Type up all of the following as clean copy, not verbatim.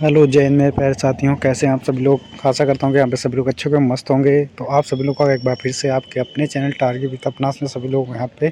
Hello जय हिंद मेरे प्यारे साथियों, कैसे हैं आप सभी लोग। आशा करता हूँ कि यहाँ पे सभी लोग अच्छे होंगे, मस्त होंगे। तो आप सभी लोग का एक बार फिर से आपके अपने चैनल टारगेट विद अपनास में सभी लोग यहाँ पे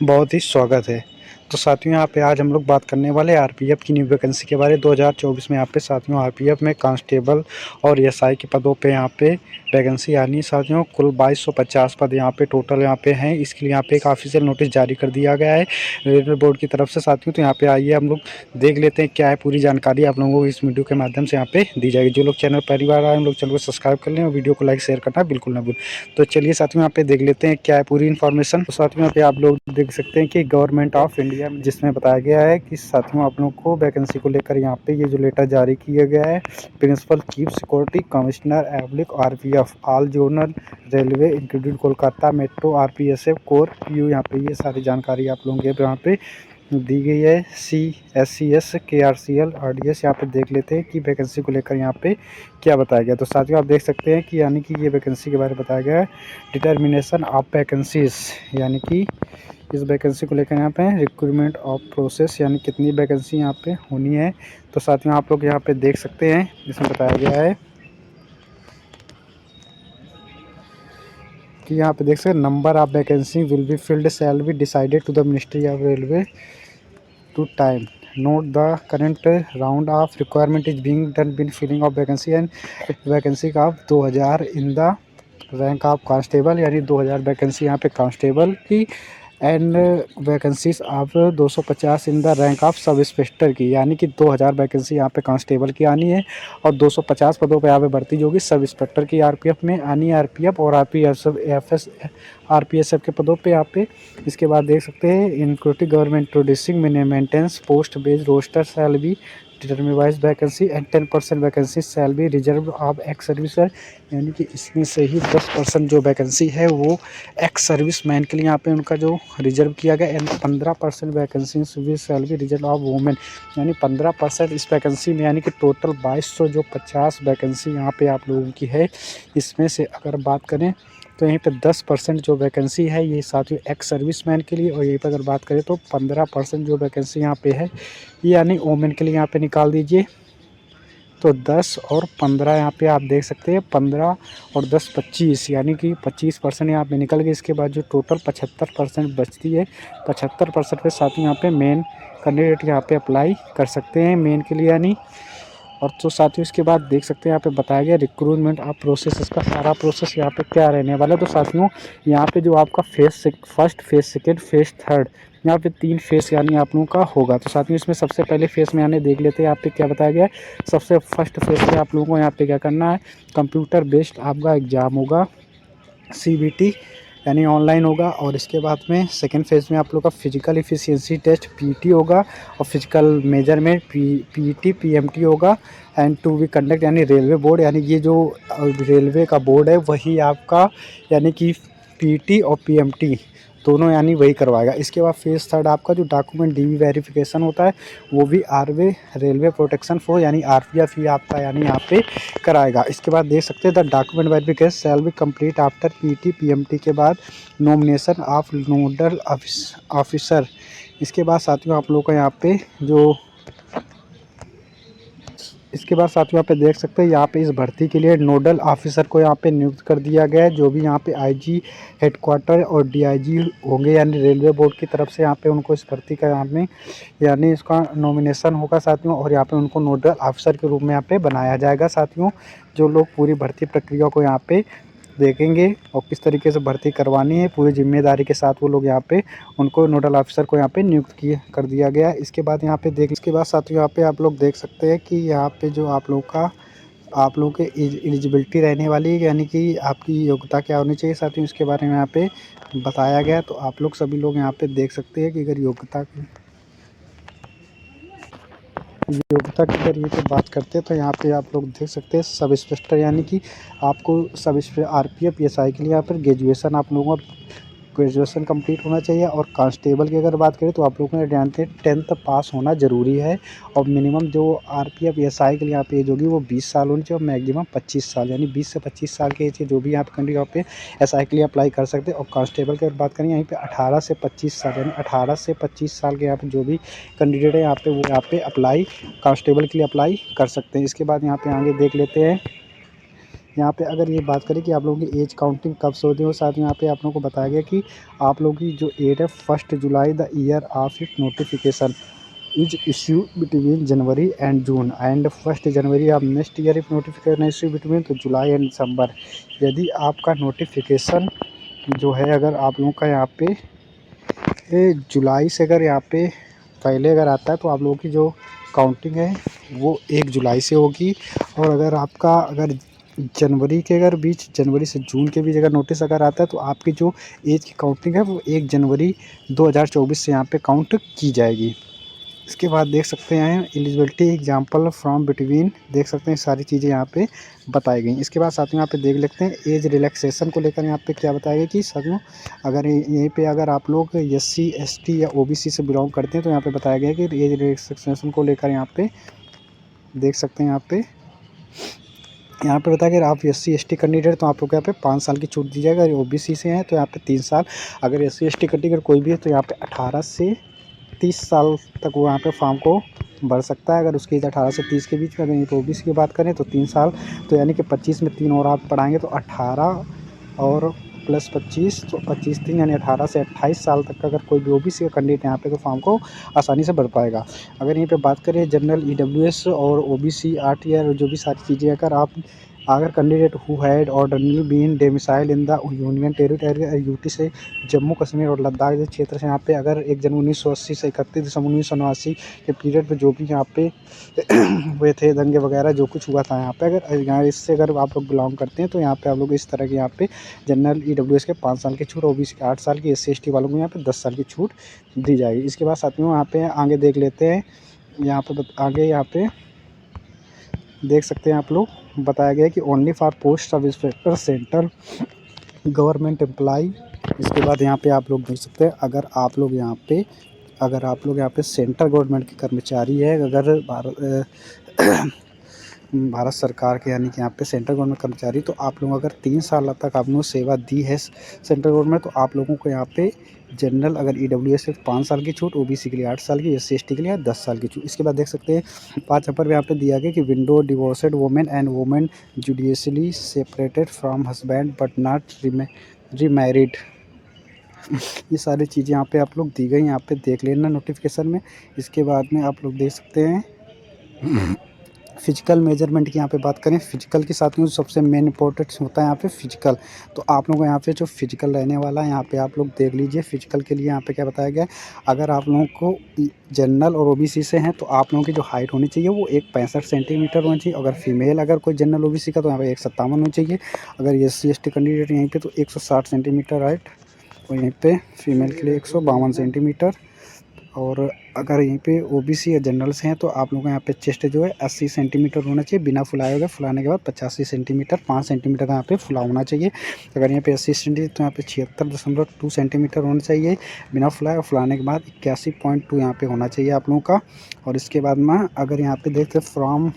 बहुत ही स्वागत है। तो साथियों, यहाँ पे आज हम लोग बात करने वाले आरपीएफ की न्यू वैकेंसी के बारे 2024 में। यहाँ पे साथियों आरपीएफ में कांस्टेबल और एसआई के पदों पे यहाँ पे वैकेंसी आनी है। साथियों कुल 2250 पद यहाँ पे टोटल यहाँ पे हैं। इसके लिए यहाँ पे एक ऑफिशियल नोटिस जारी कर दिया गया है रेलवे बोर्ड की तरफ से। साथियों तो यहाँ पे आइए हम लोग देख लेते हैं क्या है पूरी जानकारी आप लोगों को इस वीडियो के माध्यम से यहाँ पे दी जाएगी। जो लोग चैनल पहली बार आए हम लोग चैनल को सब्सक्राइब कर लें और वीडियो को लाइक शेयर करना बिल्कुल ना भूलें। तो चलिए साथियों यहाँ पे देख लेते हैं क्या है पूरी इन्फॉर्मेशन। तो साथियों यहाँ पे आप लोग देख सकते हैं कि गवर्नमेंट ऑफ इंडिया जिसमें बताया गया है कि साथियों आप लोगों को वैकेंसी को लेकर यहाँ पे ये जो लेटर जारी किया गया है, प्रिंसिपल चीफ सिक्योरिटी कमिश्नर एब्लिक RPF all zonal railway included Kolkata metro RPSF core you, यहाँ पे ये सारी जानकारी आप लोगों के यहाँ पे दी गई है। CSCS KRCL RDS यहाँ पे देख लेते हैं कि वैकेंसी को लेकर यहाँ पे क्या बताया गया। तो साथियों आप देख सकते हैं कि यानी कि ये वैकेंसी के बारे में बताया गया है। डिटर्मिनेशन ऑफ वैकेंसीज, यानी कि इस वैकेंसी को लेकर यहाँ पे रिक्रूटमेंट ऑफ प्रोसेस, यानी कितनी वैकेंसी यहाँ पे होनी है। तो साथियों आप लोग यहाँ पे देख सकते हैं जिसमें बताया गया है कि यहाँ पे देख सकते हैं number of vacancy will be filled shall be decided to the ministry of railway to time. Note the current round of requirement is being done in filling of vacancy and vacancy of 2000 in the rank of constable, यानी 2000 vacancy यहाँ पे constable की and vacancies of 250 in the rank of sub inspector की, यानी कि 2000 vacancy यहाँ पे constable की आनी है और 250 पदों पे यहाँ पे भर्ती जो होगी सब इंस्पेक्टर की आरपीएफ में आनी है। आरपीएफ और आरपीएसएफ के पदों पे यहाँ पे। इसके बाद देख सकते हैं including government producing maintenance post based roster shall be determine wise vacancy and 10% vacancy shall be reserve of ex servicer, यानी कि इसमें से ही 10% जो वैकेंसी है वो एक्स सर्विस मैन के लिए यहाँ पे उनका जो रिजर्व किया गया। And 15% vacancy shall be reserve of women, यानी 15% इस वैकेंसी में, यानी कि टोटल 2200 जो 50 वैकेंसी यहाँ पे आप लोगों की है। इसमें से अगर बात करें तो यहीं पे 10% जो वैकेंसी है ये साथियों एक्स सर्विस मैन के लिए, और यहीं पर अगर बात करें तो 15% जो वैकेंसी यहाँ पे है ये यानी वोमेन के लिए यहाँ पे निकाल दीजिए। तो 10 और 15 यहाँ पे आप देख सकते हैं, 15 और 10 25, यानी कि 25% यहाँ पे निकल गए। इसके बाद जो टोटल 75% बचती है, 75% के साथ यहाँ पे मेन कैंडिडेट यहाँ पे अप्लाई कर सकते हैं मेन के लिए यानी। और तो साथियों इसके बाद देख सकते हैं यहाँ पे बताया गया रिक्रूटमेंट ऑफ प्रोसेस, इसका सारा प्रोसेस यहाँ पे क्या रहने वाला है। तो साथियों यहाँ पे जो आपका first phase, second phase, third, यहाँ पे 3 फेस यानी आप लोगों का होगा। तो साथियों इसमें सबसे पहले फेस में आने देख लेते हैं यहाँ पे क्या बताया गया है। सबसे फर्स्ट फेस में आप लोगों को यहाँ पे क्या करना है, कंप्यूटर बेस्ड आपका एग्जाम होगा, CBT यानी ऑनलाइन होगा। और इसके बाद में सेकेंड फेज़ में आप लोग का फिजिकल इफिशिएंसी टेस्ट PET होगा और फिजिकल मेजरमेंट PET PMT होगा एंड टू बी कंडक्ट, यानी रेलवे बोर्ड, यानी ये जो रेलवे का बोर्ड है वही आपका यानी कि PET और PMT दोनों यानी वही करवाएगा। इसके बाद फेज़ थर्ड आपका जो डॉक्यूमेंट DV वेरिफिकेशन होता है वो भी रेलवे प्रोटेक्शन फोर्स यानी RPF ही आपका यानी यहाँ पे कराएगा। इसके बाद देख सकते हैं the document verification shall be complete after PET PMT के बाद नॉमिनेशन ऑफ नोडल ऑफिसर। इसके बाद साथियों आप लोगों का यहाँ पे जो इसके बाद साथियों यहाँ पे देख सकते हैं यहाँ पे इस भर्ती के लिए नोडल ऑफिसर को यहाँ पे नियुक्त कर दिया गया है, जो भी यहाँ पे IG हेडक्वार्टर और DIG होंगे, यानी रेलवे बोर्ड की तरफ से यहाँ पे उनको इस भर्ती का यहाँ में यानी इसका नॉमिनेशन होगा साथियों, और यहाँ पे उनको नोडल ऑफिसर के रूप में यहाँ पे बनाया जाएगा। साथियों जो लोग पूरी भर्ती प्रक्रिया को यहाँ पे देखेंगे और किस तरीके से भर्ती करवानी है पूरी जिम्मेदारी के साथ वो लोग यहाँ पे उनको नोडल ऑफिसर को यहाँ पे नियुक्त कर दिया गया है। इसके बाद यहाँ पे इसके बाद साथियों यहाँ पे आप लोग देख सकते हैं कि यहाँ पे जो आप लोगों के एलिजिबिलिटी रहने वाली है, यानी कि आपकी योग्यता क्या होनी चाहिए साथियों, इसके बारे में यहाँ पे बताया गया। तो आप लोग सभी लोग यहाँ पे देख सकते हैं कि अगर योग्यता की अगर ये पे बात करते हैं तो यहाँ पे आप लोग देख सकते हैं सब इंस्पेक्टर, यानी कि आपको सब आरपीएफ PSI के लिए यहाँ पर ग्रेजुएशन आप लोगों ग्रेजुएशन कंप्लीट होना चाहिए। और कांस्टेबल की अगर बात करें तो आप लोगों को जानते हैं 10th पास होना ज़रूरी है। और मिनिमम जो आरपीएफ एसआई के लिए यहाँ पे एज होगी वो 20 साल होनी चाहिए और मैक्सिमम 25 साल, यानी 20 से 25 साल के एज के जो भी यहाँ पे कैंडिडेट यहाँ पे एसआई के लिए अप्लाई कर सकते हैं। और कांस्टेबल की अगर बात करें यहीं पे 18 से 25 साल, यानी 18 से 25 साल के यहाँ पे जो भी कैंडिडेट है यहाँ पे वो यहाँ पे अप्लाई कांस्टेबल के लिए अप्लाई कर सकते हैं। इसके बाद यहाँ पे आगे देख लेते हैं। यहाँ पे अगर ये बात करें कि आप लोगों की एज काउंटिंग कब से होती है, और साथ में यहाँ पे आप लोगों को बताया गया कि आप लोगों की जो एज है 1 July the year of it notification is issue between January and June and 1 January of next year if notification issue between to July and दिसंबर। यदि आपका नोटिफिकेशन जो है अगर आप लोगों का यहाँ पे जुलाई से अगर यहाँ पे पहले अगर आता है तो आप लोगों की जो काउंटिंग है वो 1 जुलाई से होगी। और अगर आपका अगर जनवरी के अगर बीच जनवरी से जून के बीच अगर नोटिस अगर आता है तो आपकी जो एज की काउंटिंग है वो 1 जनवरी 2024 से यहाँ पे काउंट की जाएगी। इसके बाद देख सकते हैं एलिजिबिलिटी एग्जांपल फ्रॉम बिटवीन, देख सकते हैं सारी चीज़ें यहाँ पे बताई गई। इसके बाद साथ में यहाँ पे देख लेते हैं एज रिलैक्सेशन को लेकर यहाँ पे क्या बताया गया कि साथियों अगर यहीं पे अगर आप लोग एससी एसटी या ओबीसी से बिलोंग करते हैं तो यहाँ पे बताया गया कि एज रिलैक्सेशन को लेकर यहाँ पे देख सकते हैं। यहाँ पे बताया कि आप एससी एसटी कैंडिडेट तो आप लोग यहाँ पे 5 साल की छूट दी जाएगी। अगर ओबीसी से हैं तो यहाँ पे 3 साल, अगर एससी एसटी कैंडिडेट कोई भी है तो यहाँ पे 18 से 30 साल तक वो यहाँ पे फॉर्म को भर सकता है। अगर उसकी एज 18 से 30 के बीच में, अगर ओबीसी की बात करें तो 3 साल, तो यानी कि 25 में 3 और आप पढ़ाएंगे तो 18 और प्लस 25 तो 25 3 यानी 18 से 28 साल तक का अगर कोई भी ओबीसी का कैंडिडेट यहाँ पे तो फॉर्म को आसानी से भर पाएगा। अगर यहीं पे बात करें जनरल ईडब्ल्यूएस और ओबीसी आरटीआर जो भी सारी चीज़ें अगर candidate who had ordinary been domicile in the union territory UT से जम्मू कश्मीर और लद्दाख के क्षेत्र से यहाँ पे अगर 1 जनवरी 1980 से 31 दिसंबर 1989 के पीरियड पे जो भी यहाँ पे हुए थे दंगे वगैरह जो कुछ हुआ था यहाँ पे, अगर यहाँ इससे अगर आप लोग बिलोंग करते हैं तो यहाँ पे आप लोग इस तरह के यहाँ पे जनरल ईडब्ल्यूएस के 5 साल की छूट, ओबीसी के 8 साल की, एससी एसटी वालों को यहाँ पे 10 साल की छूट दी जाएगी। इसके बाद साथियों यहाँ पे आगे देख लेते हैं। यहाँ पे आगे यहाँ पे देख सकते हैं आप लोग बताया गया है कि only for post sub inspector central government employ. इसके बाद यहाँ पे आप लोग देख सकते हैं अगर आप लोग यहाँ पे सेंट्रल गवर्नमेंट के कर्मचारी है, अगर भारत सरकार के यानी कि यहाँ पे सेंट्रल गवर्नमेंट कर्मचारी, तो आप लोग अगर 3 साल तक आपने सेवा दी है सेंट्रल गवर्नमेंट तो आप लोगों को यहाँ पे जनरल अगर ईडब्ल्यूएस से 5 साल की छूट, ओबीसी के लिए 8 साल की, एससी एसटी के लिए 10 साल की छूट। इसके बाद देख सकते हैं 5 नंबर पे यहाँ पे दिया गया कि window divorced women and women judicially separated from husband but not remarried. ये सारी चीज़ें यहाँ पे आप लोग दी गई, यहाँ पे देख लेना नोटिफिकेशन में। इसके बाद में आप लोग देख सकते हैं फिजिकल मेजरमेंट की यहाँ पे बात करें, फिजिकल के साथ में सबसे मेन इंपॉर्टेंट होता है यहाँ पे फिजिकल। तो आप लोगों को यहाँ पे जो फिजिकल रहने वाला है यहाँ पे आप लोग देख लीजिए। फिजिकल के लिए यहाँ पे क्या बताया गया है, अगर आप लोगों को जनरल और ओबीसी से हैं तो आप लोगों की जो हाइट होनी चाहिए वो 1.65 सेंटीमीटर होनी चाहिए। अगर फीमेल अगर कोई जनरल ओबीसी का तो यहाँ पे 1.57 होनी चाहिए। अगर एससी एसटी कैंडिडेट यहीं पे तो 160 सेंटीमीटर हाइट, और यहीं पे फीमेल के लिए 152 सेंटीमीटर। और अगर यहीं पे ओबीसी या जनरल से हैं तो आप लोगों का यहाँ पे चेस्ट जो है 80 सेंटीमीटर होना चाहिए बिना फुलाए हुए, फुलाने के बाद 85 सेंटीमीटर 5 सेंटीमीटर का यहाँ पे फुला होना चाहिए। अगर यहाँ पे 80 सेंटीमीटर तो यहाँ पे 76.2 सेंटीमीटर होना चाहिए बिना फुलाए, और फुलाने के बाद 81.2 यहाँ पे होना चाहिए आप लोगों का। और इसके बाद में अगर यहाँ पे देखते फ्रॉम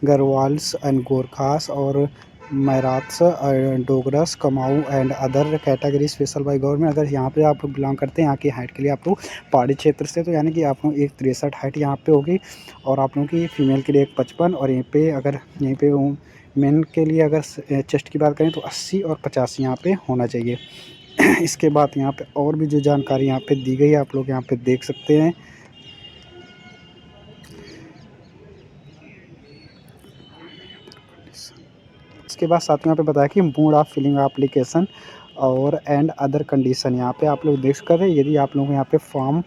गरवाल्स एंड गोरखास और Marathas Dogras Kumaon and other category special by government. अगर यहाँ पे आप लोग बिलोंग करते हैं यहाँ की हाइट के लिए आप लोग पहाड़ी क्षेत्र से, तो यानी कि आप लोग 1.63 हाइट यहाँ पे होगी। और आप लोगों की फीमेल के लिए 1.55, और यहीं पे मेन के लिए अगर चेस्ट की बात करें तो 80 और 85 यहाँ पे होना चाहिए। इसके बाद यहाँ पे और भी जो जानकारी यहाँ पे दी गई है आप लोग यहाँ पे देख सकते हैं। इसके बाद साथ में यहाँ पे बताया कि मोड ऑफ फिलिंग एप्लीकेशन और एंड अदर कंडीशन। यहाँ पे आप लोग देख सकते हैं यदि आप लोग यहाँ पे फॉर्म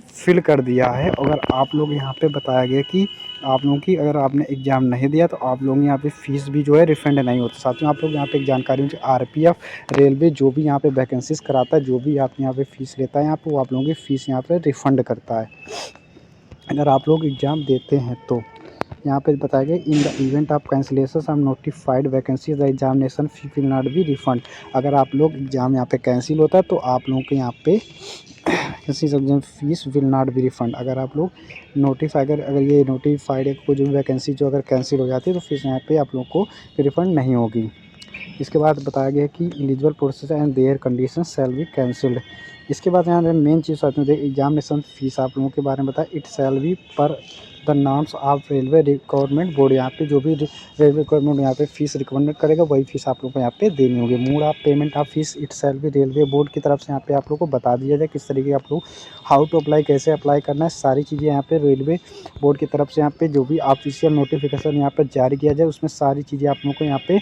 फिल कर दिया है, अगर आप लोग यहाँ पे बताया गया कि आप लोगों की अगर आपने एग्ज़ाम नहीं दिया तो आप लोग यहाँ पे फ़ीस भी जो है रिफ़ंड नहीं होता। साथ में आप लोग यहाँ पे एक जानकारी मुझे आरपीएफ रेलवे जो भी यहाँ पे वैकेंसीज कराता है, जो भी आप यहाँ पे फ़ीस लेता है यहाँ पे, वो आप लोगों की फ़ीस यहाँ पे रिफ़ंड करता है अगर आप लोग एग्ज़ाम देते हैं तो। यहाँ पे बताया गया in the event of cancellation of notified vacancy the examination fee will not be refund. अगर आप लोग एग्ज़ाम यहाँ पे कैंसिल होता है तो आप लोगों के यहाँ पे किसी exam fees will not be refund. अगर आप लोग अगर ये नोटिफाइड को जो वैकेंसी जो अगर कैंसिल हो जाती है तो फीस यहाँ पे आप लोग को रिफ़ंड नहीं होगी। इसके बाद बताया गया कि eligible process and there condition shall be cancelled. इसके बाद यहाँ मेन चीज़ आती है एग्जामिनेशन फीस आप लोगों के बारे में बताया, इट शैल बी पर the norms of railway requirement board. यहाँ पे जो भी रेलवे रिक्वायरमेंट यहाँ पे फीस रिकमेंड करेगा वही फीस आप लोग को यहाँ पे देनी होगी। Mode of payment of fees it shall be railway board की तरफ से यहाँ पे आप लोग को बता दिया जाए किस तरीके आप लोग हाउ टू अप्लाई, कैसे अप्लाई करना है, सारी चीज़ें यहाँ पे रेलवे बोर्ड की तरफ से यहाँ पे जो भी ऑफिशियल नोटिफिकेशन यहाँ पर जारी किया जाए उसमें सारी चीज़ें आप लोगों को यहाँ पे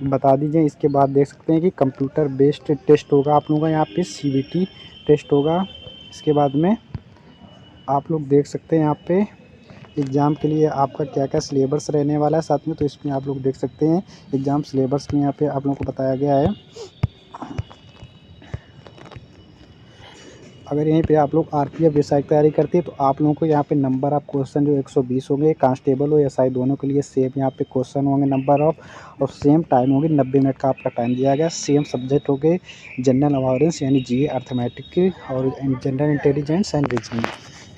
बता दीजिए। इसके बाद देख सकते हैं कि कंप्यूटर बेस्ड टेस्ट होगा आप लोगों का यहाँ पे CBT टेस्ट होगा। इसके बाद में आप लोग देख सकते हैं यहाँ पे एग्ज़ाम के लिए आपका क्या क्या सिलेबस रहने वाला है साथ में, तो इसमें आप लोग देख सकते हैं एग्ज़ाम सिलेबस में यहाँ पे आप लोगों को बताया गया है। अगर यहीं पे आप लोग RPF वेबसाइट तैयारी करते हैं तो आप लोगों को यहाँ पे नंबर ऑफ़ क्वेश्चन जो 120 होंगे, कांस्टेबल हो या SI दोनों के लिए सेम यहाँ पे क्वेश्चन होंगे नंबर ऑफ, और सेम टाइम होगी 90 मिनट का आपका टाइम दिया गया। सेम सब्जेक्ट हो गए जनरल अवेयरनेस यानी GA, अर्थमेटिक और जनरल इंटेलिजेंस एंड रीजनिंग।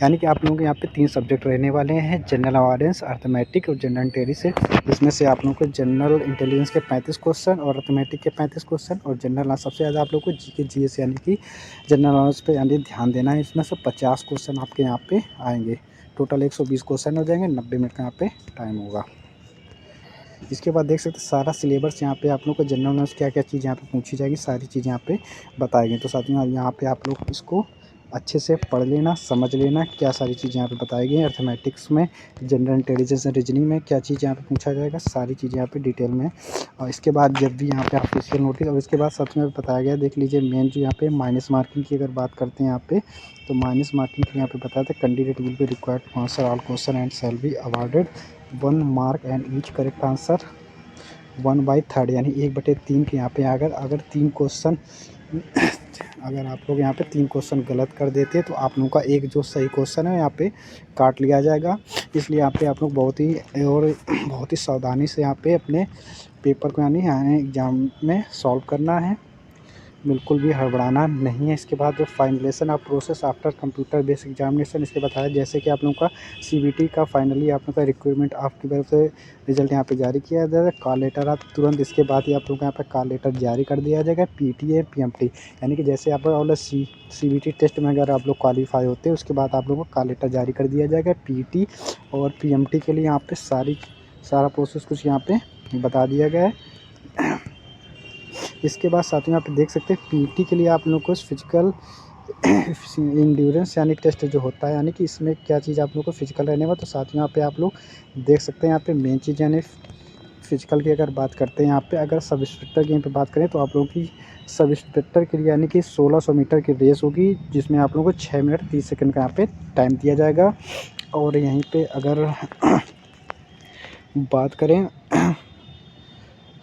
यानी कि आप लोगों के यहाँ पे 3 सब्जेक्ट रहने वाले हैं, जनरल अवेयरनेस, अर्थमेटिक और जनरल इंटेलिजेंस। इसमें से आप लोगों को जनरल इंटेलिजेंस के 35 क्वेश्चन और अर्थमेटिक के 35 क्वेश्चन और जनरल सबसे ज़्यादा आप लोग को GK GS यानी कि जनरल नॉलेज पे यानी ध्यान देना है। इसमें से 50 क्वेश्चन आपके यहाँ पे आएंगे। टोटल 120 क्वेश्चन हो जाएंगे, 90 मिनट का यहाँ पे टाइम होगा। इसके बाद देख सकते हैं सारा सिलेबस यहाँ पे आप लोग को जनरल नॉलेज क्या क्या चीज़ यहाँ पे पूछी जाएगी, सारी चीज़ें यहाँ पे बताई गई। तो साथियों यहाँ पे आप लोग इसको अच्छे से पढ़ लेना, समझ लेना क्या सारी चीज़ें यहाँ पे बताई गई हैं। अर्थमेटिक्स में, जनरल इंटेलिजेंस एंड रीजनिंग में क्या चीज़ यहाँ पे पूछा जाएगा, सारी चीज़ें यहाँ पे डिटेल में। और इसके बाद जब भी यहाँ पे ऑफिशियल नोटिस, और इसके बाद साथ में बताया गया देख लीजिए मेन जो यहाँ पे माइनस मार्किंग की अगर बात करते हैं यहाँ पे, तो माइनस मार्किंग की यहाँ पे बताया था candidate will be required to answer all question and shall be awarded 1 mark and each correct answer 1/3 यानी 1/3 के यहाँ पे अगर 3 क्वेश्चन अगर आप लोग यहाँ पे 3 क्वेश्चन गलत कर देते हैं तो आप लोगों का एक जो सही क्वेश्चन है यहाँ पे काट लिया जाएगा। इसलिए यहाँ पे आप लोग बहुत ही सावधानी से यहाँ पे अपने पेपर को यानी एग्ज़ाम में सॉल्व करना है, बिल्कुल भी हड़बड़ाना नहीं है। इसके बाद जो finalisation of process after computer based examination, इसके बताया जैसे कि आप लोगों का CBT का फाइनली आप लोगों का रिक्वायरमेंट आपकी तरफ से रिजल्ट यहाँ पे जारी किया जाएगा। कॉल लेटर आप तुरंत इसके बाद ही आप लोगों को यहाँ पे कॉल लेटर जारी कर दिया जाएगा। PTA PMT यानी कि जैसे आप और CBT टेस्ट में अगर आप लोग क्वालिफाई होते हैं उसके बाद आप लोगों को कॉल लेटर जारी कर दिया जाएगा। PT और PMT के लिए यहाँ पे सारा प्रोसेस कुछ यहाँ पे बता दिया गया है। इसके बाद साथ में यहाँ पे देख सकते हैं PT के लिए आप लोगों को फिजिकल इंड्योरेंस यानी टेस्ट जो होता है, यानी कि इसमें क्या चीज़ आप लोग को फिजिकल रहने वाला। तो साथ में यहाँ पे आप लोग देख सकते हैं यहाँ पे मेन चीज़ यानी फिजिकल की अगर बात करते हैं यहाँ पे, अगर सब इंस्पेक्टर की यहाँ पे बात करें तो आप लोगों की सब इंस्पेक्टर के लिए यानी कि 1600 मीटर की रेस होगी जिसमें आप लोगों को 6 मिनट 30 सेकंड का यहाँ पे टाइम दिया जाएगा। और यहीं पे अगर बात करें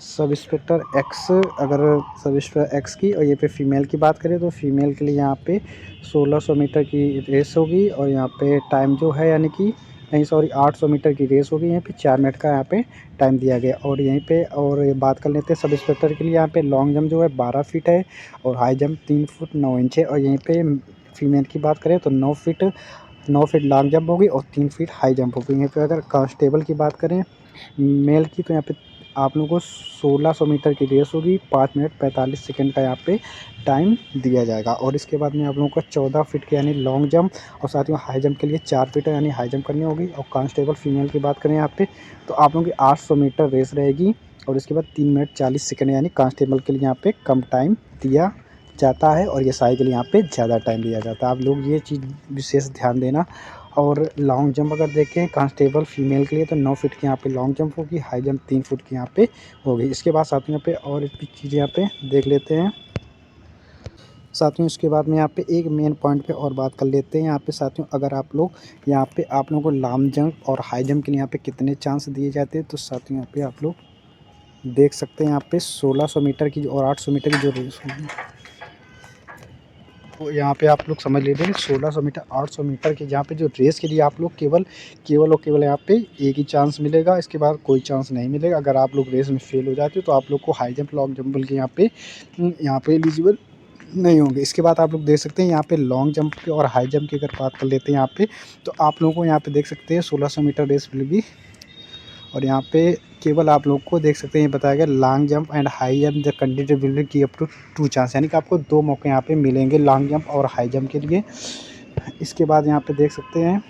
सब इंस्पेक्टर एक्स की, और ये पे फ़ीमेल की बात करें तो फ़ीमेल के लिए यहाँ पे 1600 मीटर की रेस होगी और यहाँ पे टाइम जो है यानी कि 800 मीटर की रेस होगी। यहाँ पे 4 मिनट का यहाँ पे टाइम दिया गया। और यहीं पे और ये बात कर लेते हैं सब इंस्पेक्टर के लिए यहाँ पे लॉन्ग जंप जो है 12 फीट है और हाई जंप 3 फुट 9 इंच है। और यहीं पे फीमेल की बात करें तो 9 फीट लॉन्ग जंप होगी और 3 फीट हाई जंप होगी। यहाँ पे अगर कांस्टेबल की बात करें मेल की तो यहाँ पे आप लोगों को 1600 मीटर की रेस होगी, 5 मिनट 45 सेकंड का यहाँ पे टाइम दिया जाएगा। और इसके बाद में आप लोगों को 14 फीट के यानी लॉन्ग जंप और साथ में हाई जंप के लिए 4 फीट यानी हाई जंप करनी होगी। और कांस्टेबल फीमेल की बात करें यहाँ पे तो आप लोगों की 800 मीटर रेस रहेगी और इसके बाद 3 मिनट 40 सेकंड यानी कांस्टेबल के लिए यहाँ पे कम टाइम दिया जाता है और ये SI के लिए यहाँ पे ज़्यादा टाइम दिया जाता है। आप लोग ये चीज़ विशेष ध्यान देना। और लॉन्ग जंप अगर देखें कांस्टेबल फीमेल के लिए तो 9 फीट की यहाँ पे लॉन्ग जंप होगी, हाई जंप 3 फुट की यहाँ पे होगी। इसके बाद साथियों यहाँ पे और एक चीज़ यहाँ पे देख लेते हैं साथियों। इसके बाद में यहाँ पे एक मेन पॉइंट पे और बात कर लेते हैं यहाँ पे साथियों। अगर आप लोग यहाँ पे आप लोगों को लॉन्ग जंप और हाई जंप के लिए यहाँ पे कितने चांस दिए जाते हैं तो साथियों यहाँ पे आप लोग देख सकते हैं यहाँ पे 1600 मीटर की और 800 मीटर की जो रेस होगी तो यहाँ पे आप लोग समझ लीजिए 1600 मीटर 800 मीटर के यहाँ पे जो रेस के लिए आप लोग केवल केवल और केवल यहाँ पे एक ही चांस मिलेगा, इसके बाद कोई चांस नहीं मिलेगा। अगर आप लोग रेस में फेल हो जाते हो तो आप लोग को हाई जंप लॉन्ग जंप बल्कि यहाँ पे एलिजिबल नहीं होंगे। इसके बाद आप लोग देख सकते हैं यहाँ पे लॉन्ग जंप की और हाई जंप की अगर बात कर लेते हैं यहाँ पे, तो आप लोगों को यहाँ पे देख सकते हैं 1600 मीटर रेस मिल भी, और यहाँ पे केवल आप लोग को देख सकते हैं ये बताया गया long jump and high jump the candidate will be give up to 2 chance, यानी कि आपको 2 मौके यहाँ पे मिलेंगे लॉन्ग जंप और हाई जंप के लिए। इसके बाद यहाँ पे देख सकते हैं,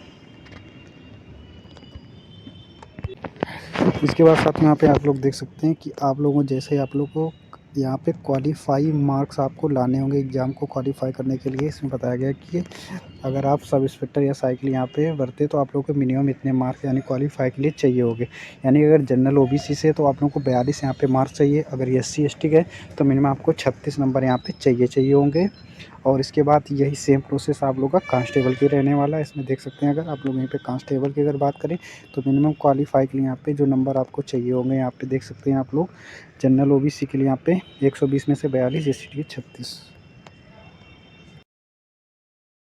इसके बाद साथ में यहाँ पे आप लोग देख सकते हैं कि आप लोगों जैसे आप लोग को यहाँ पे क्वालिफाई मार्क्स आपको लाने होंगे एग्ज़ाम को क्वालिफाई करने के लिए। इसमें बताया गया कि अगर आप सब इंस्पेक्टर या साइकिल यहाँ पे भरते तो आप लोगों को मिनिमम इतने मार्क्स यानी क्वालिफाई के लिए चाहिए होंगे। यानी अगर जनरल ओबीसी से तो आप लोगों को 42 यहाँ पे मार्क्स चाहिए, अगर एससी एसटी के तो मिनिमम आपको 36 नंबर यहाँ पे चाहिए होंगे। और इसके बाद यही सेम प्रोसेस आप लोग का कांस्टेबल की रहने वाला है। इसमें देख सकते हैं अगर आप लोग यहीं पे कांस्टेबल की अगर बात करें तो मिनिमम क्वालिफाई के लिए यहाँ पे जो नंबर आपको चाहिए होंगे यहाँ पे देख सकते हैं आप लोग। जनरल ओबीसी के लिए यहाँ पे 120 में से 42, एससी के 36।